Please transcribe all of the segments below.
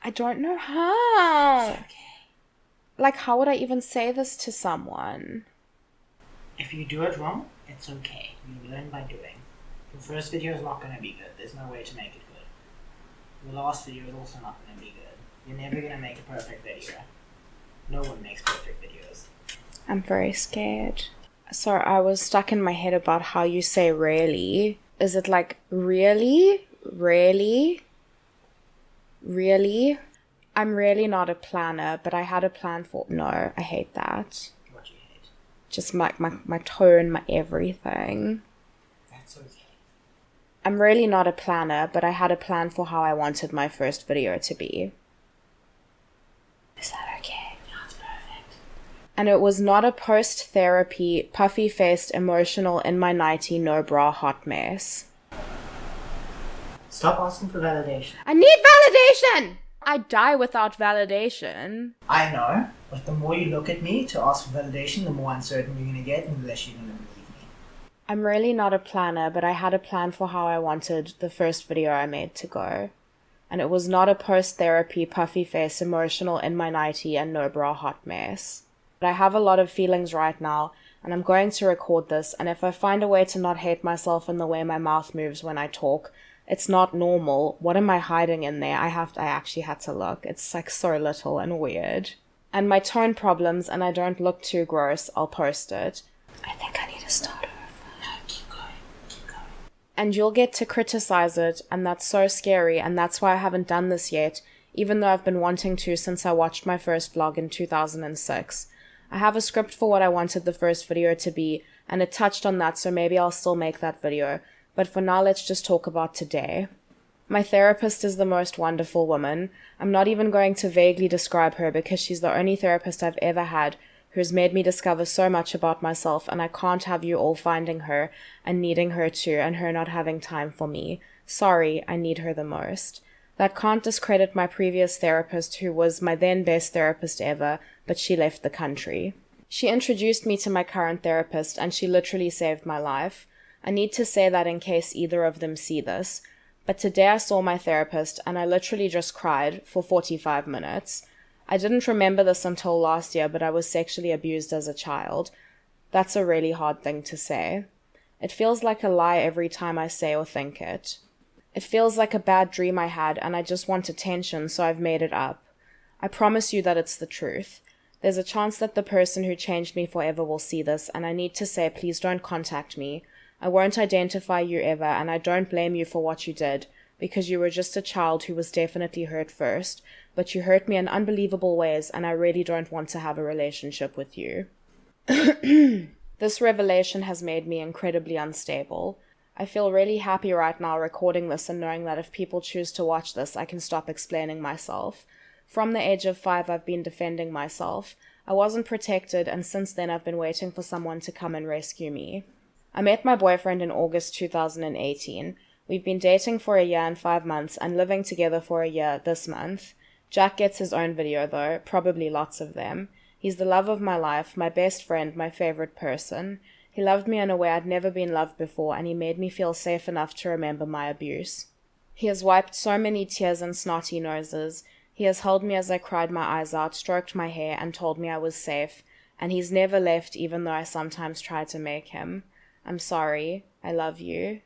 I don't know how. It's okay. Like, how would I even say this to someone? If you do it wrong, it's okay. You learn by doing. Your first video is not going to be good. There's no way to make it good. Your last video is also not going to be good. You're never going to make a perfect video. No one makes perfect videos. I'm very scared. So I was stuck in my head about how you say really. Is it like really? Really? Really? I'm really not a planner, but I had a plan for... No, I hate that. What do you hate? Just my tone, my everything. That's okay. I'm really not a planner, but I had a plan for how I wanted my first video to be. Is that okay? That's perfect. And it was not a post-therapy, puffy-faced, emotional, in my nightie, no-bra hot mess. Stop asking for validation. I need validation! I die without validation. I know, but the more you look at me to ask for validation, the more uncertain you're going to get and the less you're going to believe me. I'm really not a planner, but I had a plan for how I wanted the first video I made to go. And it was not a post-therapy, puffy-face, emotional, in my nightie, and no-bra hot mess. But I have a lot of feelings right now, and I'm going to record this, and if I find a way to not hate myself in the way my mouth moves when I talk, it's not normal. What am I hiding in there? I actually had to look. It's like so little and weird. And my tone problems, and I don't look too gross, I'll post it. I think I need to start over. No, keep going. Keep going. And you'll get to criticize it, and that's so scary, and that's why I haven't done this yet, even though I've been wanting to since I watched my first vlog in 2006. I have a script for what I wanted the first video to be, and it touched on that, so maybe I'll still make that video. But for now, let's just talk about today. My therapist is the most wonderful woman. I'm not even going to vaguely describe her because she's the only therapist I've ever had who's made me discover so much about myself, and I can't have you all finding her and needing her too, and her not having time for me. Sorry, I need her the most. That can't discredit my previous therapist, who was my then best therapist ever, but she left the country. She introduced me to my current therapist, and she literally saved my life. I need to say that in case either of them see this. But today I saw my therapist, and I literally just cried for 45 minutes. I didn't remember this until last year, but I was sexually abused as a child. That's a really hard thing to say. It feels like a lie every time I say or think it. It feels like a bad dream I had, and I just want attention, so I've made it up. I promise you that it's the truth. There's a chance that the person who changed me forever will see this, and I need to say, please don't contact me. I won't identify you ever, and I don't blame you for what you did, because you were just a child who was definitely hurt first, but you hurt me in unbelievable ways, and I really don't want to have a relationship with you. This revelation has made me incredibly unstable. I feel really happy right now recording this and knowing that if people choose to watch this, I can stop explaining myself. From the age of 5, I've been defending myself. I wasn't protected, and since then I've been waiting for someone to come and rescue me. I met my boyfriend in August 2018. We've been dating for 1 year and 5 months and living together for 1 year this month. Jack gets his own video though, probably lots of them. He's the love of my life, my best friend, my favorite person. He loved me in a way I'd never been loved before, and he made me feel safe enough to remember my abuse. He has wiped so many tears and snotty noses. He has held me as I cried my eyes out, stroked my hair, and told me I was safe. And he's never left, even though I sometimes try to make him. I'm sorry. I love you.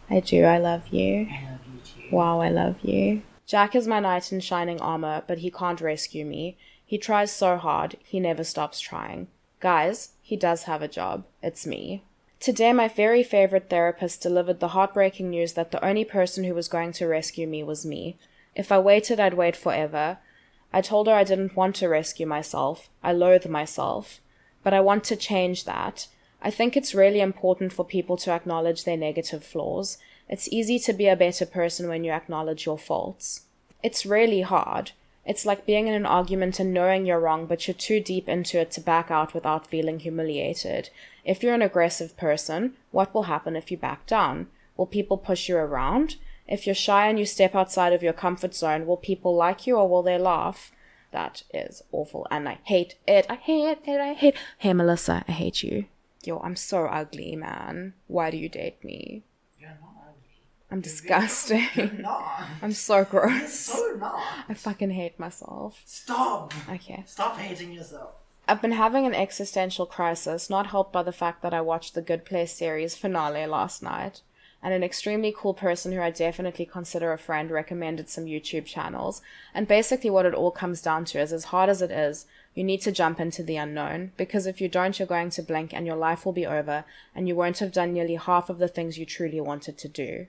I do. I love you. I love you too. Wow, I love you. Jack is my knight in shining armor, but he can't rescue me. He tries so hard. He never stops trying. Guys, he does have a job. It's me. Today, my very favorite therapist delivered the heartbreaking news that the only person who was going to rescue me was me. If I waited, I'd wait forever. I told her I didn't want to rescue myself. I loathe myself. But I want to change that. I think it's really important for people to acknowledge their negative flaws. It's easy to be a better person when you acknowledge your faults. It's really hard. It's like being in an argument and knowing you're wrong, but you're too deep into it to back out without feeling humiliated. If you're an aggressive person, what will happen if you back down? Will people push you around? If you're shy and you step outside of your comfort zone, will people like you or will they laugh? That is awful, and I hate it. I hate it. I hate. Hey, Melissa, I hate you. Yo, I'm so ugly, man. Why do you date me? You're not ugly. I'm disgusting. You're not. I'm so You're gross. so not. I fucking hate myself. Stop. Okay. Stop hating yourself. I've been having an existential crisis, not helped by the fact that I watched the Good Place series finale last night, and an extremely cool person who I definitely consider a friend recommended some YouTube channels, and basically what it all comes down to is, as hard as it is, you need to jump into the unknown, because if you don't, you're going to blink and your life will be over, and you won't have done nearly half of the things you truly wanted to do.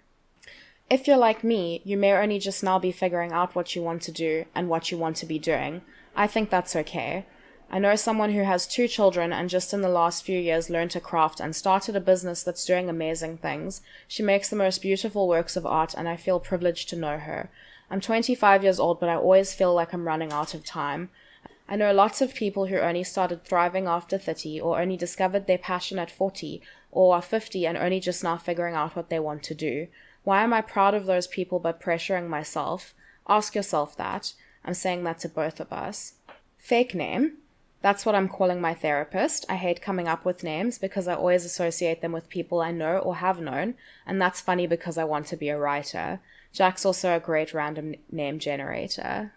If you're like me, you may only just now be figuring out what you want to do and what you want to be doing. I think that's okay. I know someone who has 2 children and just in the last few years learned to craft and started a business that's doing amazing things. She makes the most beautiful works of art and I feel privileged to know her. I'm 25 years old, but I always feel like I'm running out of time. I know lots of people who only started thriving after 30 or only discovered their passion at 40 or are 50 and only just now figuring out what they want to do. Why am I proud of those people but pressuring myself? Ask yourself that. I'm saying that to both of us. Fake name. That's what I'm calling my therapist. I hate coming up with names because I always associate them with people I know or have known, and that's funny because I want to be a writer. Jack's also a great random name generator.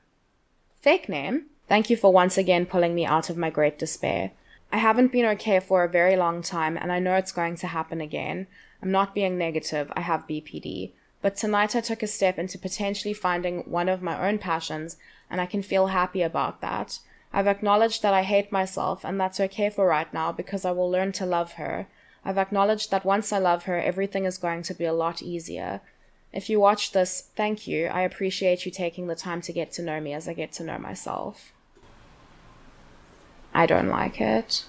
Fake name. Thank you for once again pulling me out of my great despair. I haven't been okay for a very long time, and I know it's going to happen again. I'm not being negative, I have BPD. But tonight I took a step into potentially finding one of my own passions, and I can feel happy about that. I've acknowledged that I hate myself, and that's okay for right now because I will learn to love her. I've acknowledged that once I love her, everything is going to be a lot easier. If you watch this, thank you. I appreciate you taking the time to get to know me as I get to know myself. I don't like it.